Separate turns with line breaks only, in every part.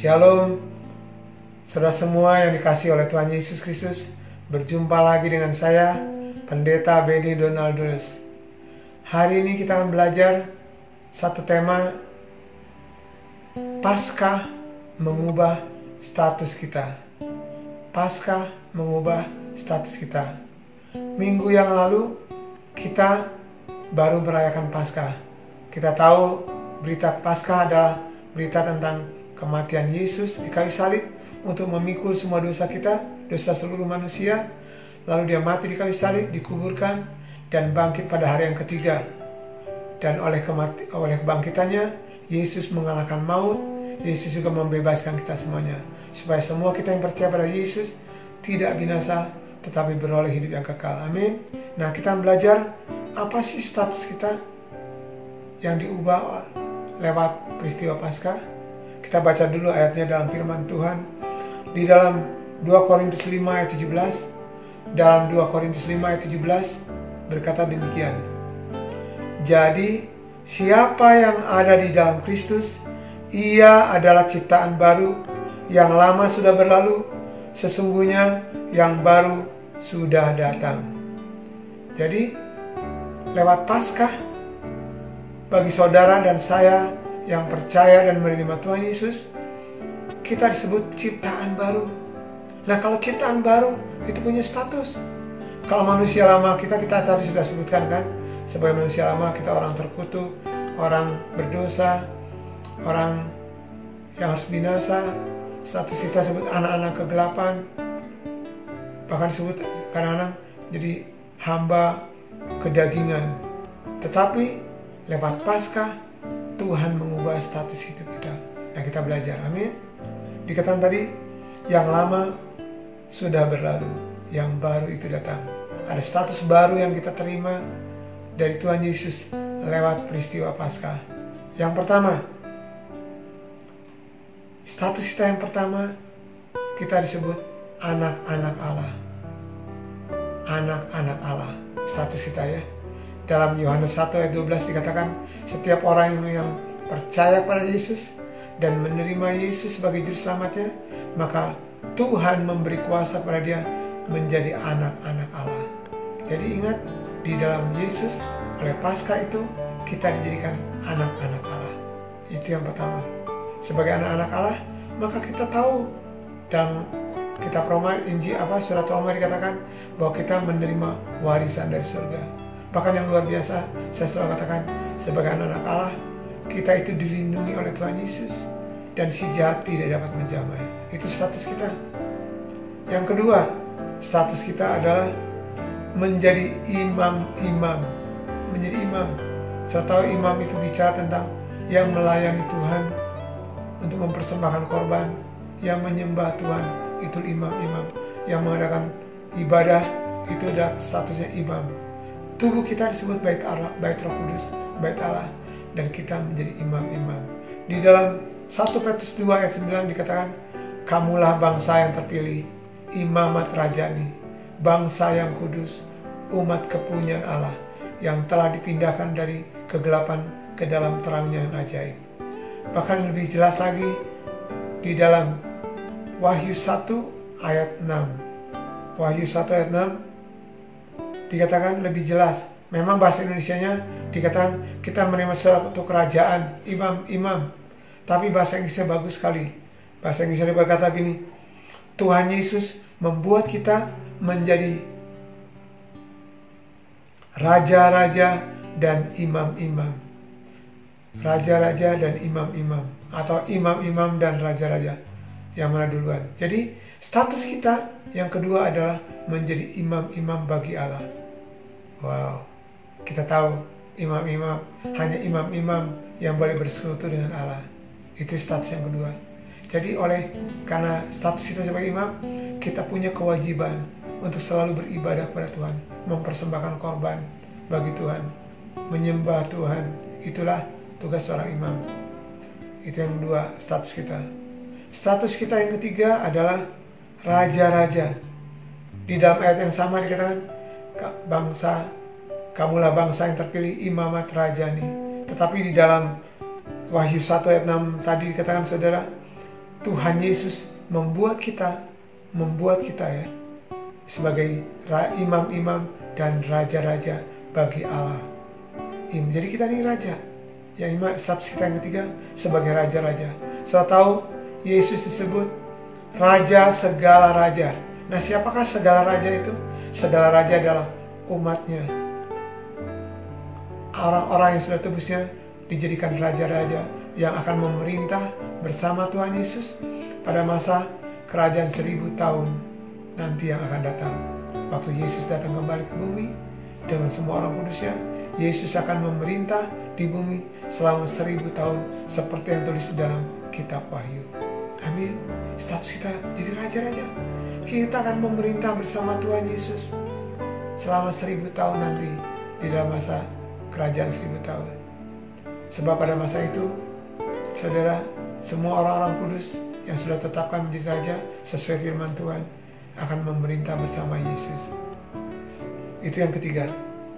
Shalom, saudara semua yang dikasihi oleh Tuhan Yesus Kristus. Berjumpa lagi dengan saya, Pendeta Benny Donaldus. Hari ini kita akan belajar satu tema, Paskah mengubah status kita. Paskah mengubah status kita. Minggu yang lalu kita baru merayakan Paskah. Kita tahu berita Paskah adalah berita tentang kematian Yesus di kayu salib untuk memikul semua dosa kita, dosa seluruh manusia. Lalu dia mati di kayu salib, dikuburkan, dan bangkit pada hari yang ketiga. Dan oleh kebangkitannya, Yesus mengalahkan maut. Yesus juga membebaskan kita semuanya, supaya semua kita yang percaya pada Yesus tidak binasa, tetapi beroleh hidup yang kekal. Amin. Nah, kita belajar apa sih status kita yang diubah lewat peristiwa Paskah. Kita baca dulu ayatnya dalam firman Tuhan. Di dalam 2 Korintus 5 ayat 17. Dalam 2 Korintus 5 ayat 17 berkata demikian. Jadi siapa yang ada di dalam Kristus, ia adalah ciptaan baru. Yang lama sudah berlalu, sesungguhnya yang baru sudah datang. Jadi lewat Paskah, bagi saudara dan saya yang percaya dan menerima Tuhan Yesus, kita disebut ciptaan baru. Nah, kalau ciptaan baru itu punya status. Kalau manusia lama kita tadi sudah sebutkan kan, sebagai manusia lama kita orang terkutuk, orang berdosa, orang yang harus binasa. Status kita sebut anak-anak kegelapan, bahkan disebut kadang-kadang jadi hamba kedagingan. Tetapi lewat Paskah Tuhan mengubah status hidup kita. Nah, kita belajar, amin. Dikatakan tadi, yang lama sudah berlalu, yang baru itu datang. Ada status baru yang kita terima dari Tuhan Yesus lewat peristiwa Paskah. Yang pertama, status kita yang pertama, kita disebut anak-anak Allah. Anak-anak Allah, status kita ya. Dalam Yohanes 1 ayat 12 dikatakan, setiap orang yang percaya pada Yesus dan menerima Yesus sebagai juru selamatnya, maka Tuhan memberi kuasa pada dia menjadi anak-anak Allah. Jadi ingat, di dalam Yesus oleh Paskah itu kita dijadikan anak-anak Allah. Itu yang pertama. Sebagai anak-anak Allah, maka kita tahu dalam kitab Roma, surat Roma dikatakan bahwa kita menerima warisan dari surga. Bahkan yang luar biasa, saya selalu katakan, sebagai anak-anak Allah, kita itu dilindungi oleh Tuhan Yesus, dan si jahat tidak dapat menjamai. Itu status kita. Yang kedua, status kita adalah menjadi imam-imam. Menjadi imam. Saya tahu imam itu bicara tentang yang melayani Tuhan untuk mempersembahkan korban, yang menyembah Tuhan, itu imam-imam. Yang mengadakan ibadah, itu adalah statusnya imam. Tubuh kita disebut bait Allah, bait Roh Kudus, bait Allah, dan kita menjadi imam-imam. Di dalam 1 Petrus 2 ayat 9 dikatakan, kamulah bangsa yang terpilih, imamat rajani, bangsa yang kudus, umat kepunyaan Allah, yang telah dipindahkan dari kegelapan ke dalam terangnya yang ajaib. Bahkan lebih jelas lagi, di dalam Wahyu 1 ayat 6. Wahyu 1 ayat 6 dikatakan lebih jelas. Memang bahasa Indonesianya dikatakan kita menerima suatu kerajaan, imam-imam. Tapi bahasa Inggrisnya bagus sekali. Bahasa Inggrisnya berkata gini, Tuhan Yesus membuat kita menjadi raja-raja dan imam-imam. Raja-raja dan imam-imam. Atau imam-imam dan raja-raja. Yang mana duluan. Jadi status kita yang kedua adalah menjadi imam-imam bagi Allah. Wow, kita tahu imam-imam, hanya imam-imam yang boleh bersekutu dengan Allah. Itu status yang kedua. Jadi karena status kita sebagai imam, kita punya kewajiban untuk selalu beribadah kepada Tuhan, mempersembahkan korban bagi Tuhan, menyembah Tuhan. Itulah tugas seorang imam. Itu yang kedua, status kita. Status kita yang ketiga adalah raja-raja. Di dalam ayat yang sama dikatakan, kamulah bangsa yang terpilih, imamat rajani. Tetapi di dalam Wahyu 1 ayat 6 tadi dikatakan, saudara, Tuhan Yesus membuat kita ya sebagai imam-imam dan raja-raja bagi Allah. Jadi kita ini raja. Yang status kita yang ketiga sebagai raja-raja. Saya tahu Yesus disebut Raja segala raja. Nah, siapakah segala raja itu? Segala raja adalah umatnya. Orang-orang yang sudah tebusnya dijadikan raja-raja yang akan memerintah bersama Tuhan Yesus pada masa kerajaan 1000 tahun nanti yang akan datang. Waktu Yesus datang kembali ke bumi dengan semua orang kudusnya, Yesus akan memerintah di bumi selama 1000 tahun seperti yang tulis dalam kitab Wahyu. Amin. Status kita jadi raja-raja. Kita akan memerintah bersama Tuhan Yesus selama 1000 tahun nanti di dalam masa kerajaan 1000 tahun. Sebab pada masa itu, saudara, semua orang-orang kudus yang sudah tetapkan menjadi raja sesuai firman Tuhan akan memerintah bersama Yesus. Itu yang ketiga.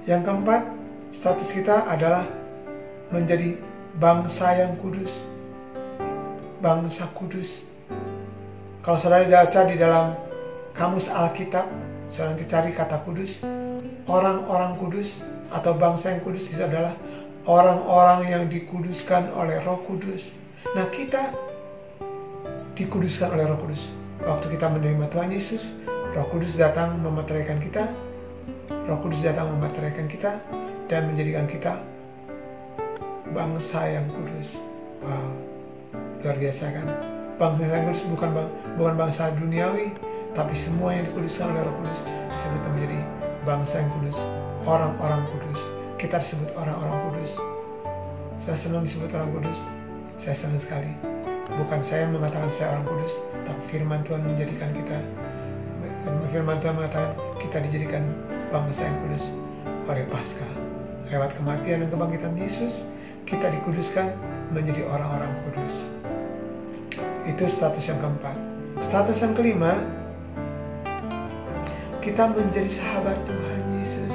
Yang keempat, status kita adalah menjadi bangsa yang kudus. Bangsa kudus. Kalau saudara baca di dalam kamus Alkitab, saudara nanti cari kata kudus. Orang-orang kudus atau bangsa yang kudus itu adalah orang-orang yang dikuduskan oleh Roh Kudus. Nah, kita dikuduskan oleh Roh Kudus. Waktu kita menerima Tuhan Yesus, Roh Kudus datang memeteraikan kita. Roh Kudus datang memeteraikan kita dan menjadikan kita bangsa yang kudus. Wow, luar biasa kan? Bangsa yang kudus bukan bangsa duniawi, tapi semua yang dikuduskan oleh Roh Kudus disebut menjadi bangsa yang kudus, orang-orang kudus. Kita disebut orang-orang kudus. Saya senang disebut orang kudus. Saya senang sekali. Bukan saya mengatakan saya orang kudus, tapi firman Tuhan menjadikan kita. Firman Tuhan mengatakan kita dijadikan bangsa yang kudus oleh Paskah. Lewat kematian dan kebangkitan Yesus, kita dikuduskan menjadi orang-orang kudus. Itu status yang keempat. Status yang kelima, kita menjadi sahabat Tuhan Yesus.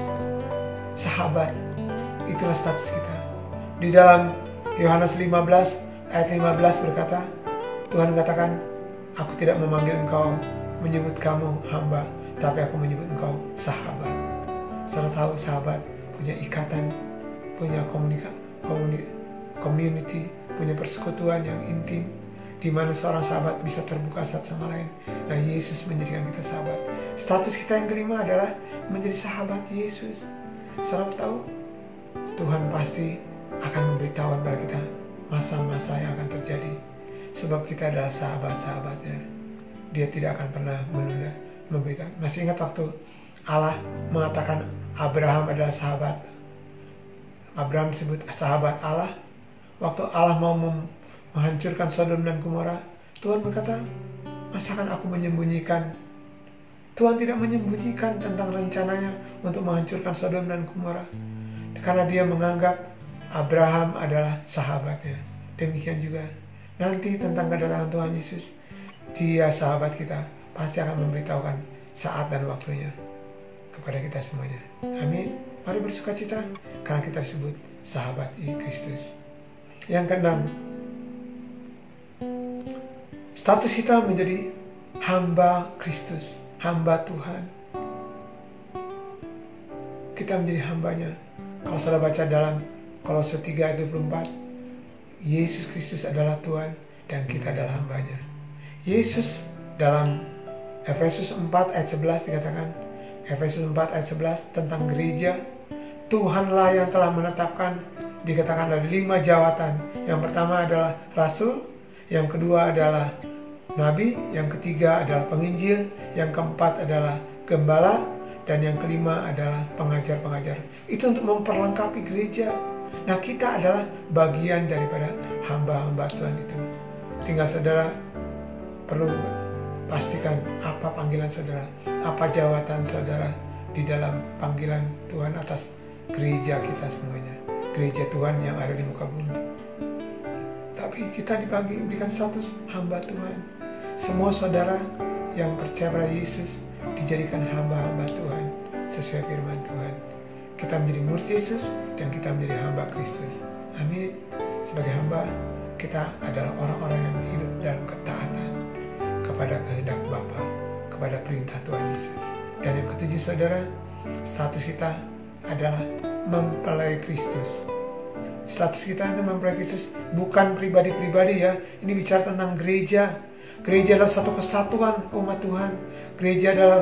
Sahabat, itulah status kita. Di dalam Yohanes 15 ayat 15 berkata, Tuhan katakan, aku tidak memanggil engkau, menyebut kamu hamba, tapi aku menyebut engkau sahabat. Saudara tahu sahabat punya ikatan, punya community, punya persekutuan yang intim, di mana seorang sahabat bisa terbuka satu sama lain. Nah, Yesus menjadikan kita sahabat. Status kita yang kelima adalah menjadi sahabat Yesus. Saudara tahu, Tuhan pasti akan memberitahukan kepada kita masa-masa yang akan terjadi. Sebab kita adalah sahabat-sahabatnya. Dia tidak akan pernah menunda memberitahu. Masih ingat waktu Allah mengatakan Abraham adalah sahabat. Abraham disebut sahabat Allah. Waktu Allah mau menghancurkan Sodom dan Gomora, Tuhan berkata, masakan aku menyembunyikan? Tuhan tidak menyembunyikan tentang rencananya untuk menghancurkan Sodom dan Gomora, karena dia menganggap Abraham adalah sahabatnya. Demikian juga nanti tentang kedatangan Tuhan Yesus, dia sahabat kita, pasti akan memberitahukan saat dan waktunya kepada kita semuanya. Amin. Mari bersuka cita karena kita disebut sahabat Kristus. Yang keenam, status kita menjadi hamba Kristus, hamba Tuhan. Kita menjadi hambanya. Kalau saudara baca dalam Kolose 3 ayat 24, Yesus Kristus adalah Tuhan dan kita adalah hambanya. Yesus dalam Efesus 4 ayat 11 dikatakan, Efesus 4 ayat 11 tentang gereja, Tuhanlah yang telah menetapkan, dikatakan ada 5 jawatan. Yang pertama adalah rasul, yang kedua adalah nabi, yang ketiga adalah penginjil, yang keempat adalah gembala, dan yang kelima adalah pengajar-pengajar. Itu untuk memperlengkapi gereja. Nah, kita adalah bagian daripada hamba-hamba Tuhan itu. Tinggal saudara perlu pastikan apa panggilan saudara, apa jawatan saudara di dalam panggilan Tuhan atas gereja kita semuanya. Gereja Tuhan yang ada di muka bumi. Tapi kita diberikan status hamba Tuhan. Semua saudara yang percaya pada Yesus dijadikan hamba-hamba Tuhan sesuai firman Tuhan. Kita menjadi murid Yesus dan kita menjadi hamba Kristus. Amin. Sebagai hamba, kita adalah orang-orang yang hidup dalam ketaatan. kepada kehendak Bapa, kepada perintah Tuhan Yesus. Dan yang ketujuh saudara, status kita adalah mempelai Kristus. Status kita itu mempelai Kristus, bukan pribadi-pribadi ya. Ini bicara tentang gereja. Gereja adalah satu kesatuan umat Tuhan. Gereja adalah,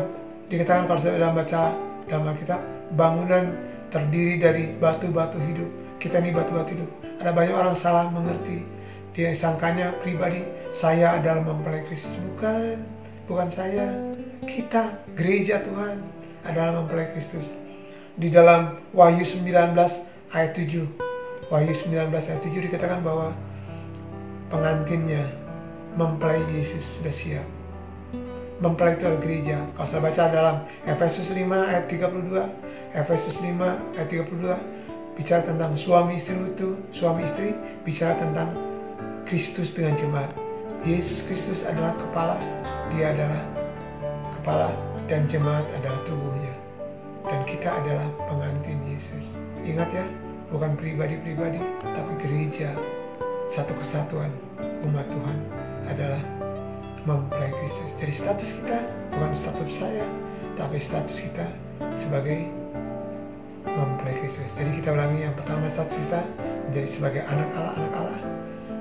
dikatakan kalau saya dalam baca dalam Alkitab, bangunan terdiri dari batu-batu hidup. Kita ini batu-batu hidup. Ada banyak orang salah mengerti. Dia sangkanya pribadi, saya adalah mempelai Kristus. Bukan saya. Kita, gereja Tuhan, adalah mempelai Kristus. Di dalam Wahyu 19 ayat 7, Wahyu 19 ayat 7 dikatakan bahwa pengantinnya, mempelai Yesus sudah siap. Mempelai itu adalah gereja. Kalau saya baca dalam Efesus 5 ayat 32, Efesus 5 ayat 32 bicara tentang suami istri itu, suami istri bicara tentang Kristus dengan jemaat. Yesus Kristus adalah kepala, dia adalah kepala dan jemaat adalah tubuhnya. Dan kita adalah pengantin Yesus. Ingat ya, bukan pribadi-pribadi, tapi gereja, satu kesatuan umat Tuhan adalah mempelai Kristus. Jadi status kita bukan status saya, tapi status kita sebagai mempelai Kristus. Jadi kita ulangi, yang pertama status kita menjadi sebagai anak Allah,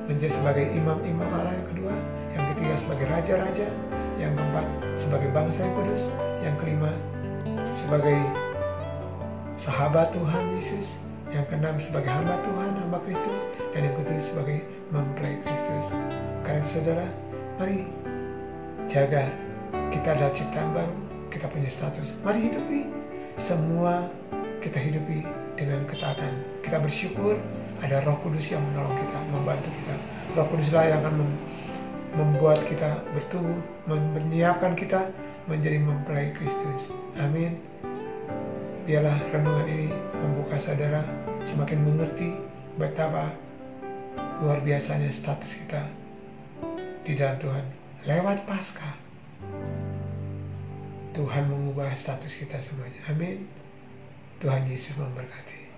menjadi sebagai imam-imam Allah. Yang kedua, yang ketiga sebagai raja-raja, yang keempat sebagai bangsa yang kudus, yang kelima sebagai sahabat Tuhan Yesus, yang keenam sebagai hamba Tuhan, hamba Kristus, dan yang ketujuh sebagai mempelai Kristus. Karena saudara, mari jaga, kita adalah ciptaan baru, kita punya status. Mari hidupi semua, kita hidupi dengan ketaatan. Kita bersyukur ada Roh Kudus yang menolong kita, membantu kita. Roh Kuduslah yang akan membuat kita bertumbuh, menyiapkan kita menjadi mempelai Kristus. Amin. Biarlah renungan ini membuka saudara semakin mengerti betapa luar biasanya status kita di dalam Tuhan. Lewat Paskah, Tuhan mengubah status kita semuanya. Amin. Tuhan Yesus memberkati.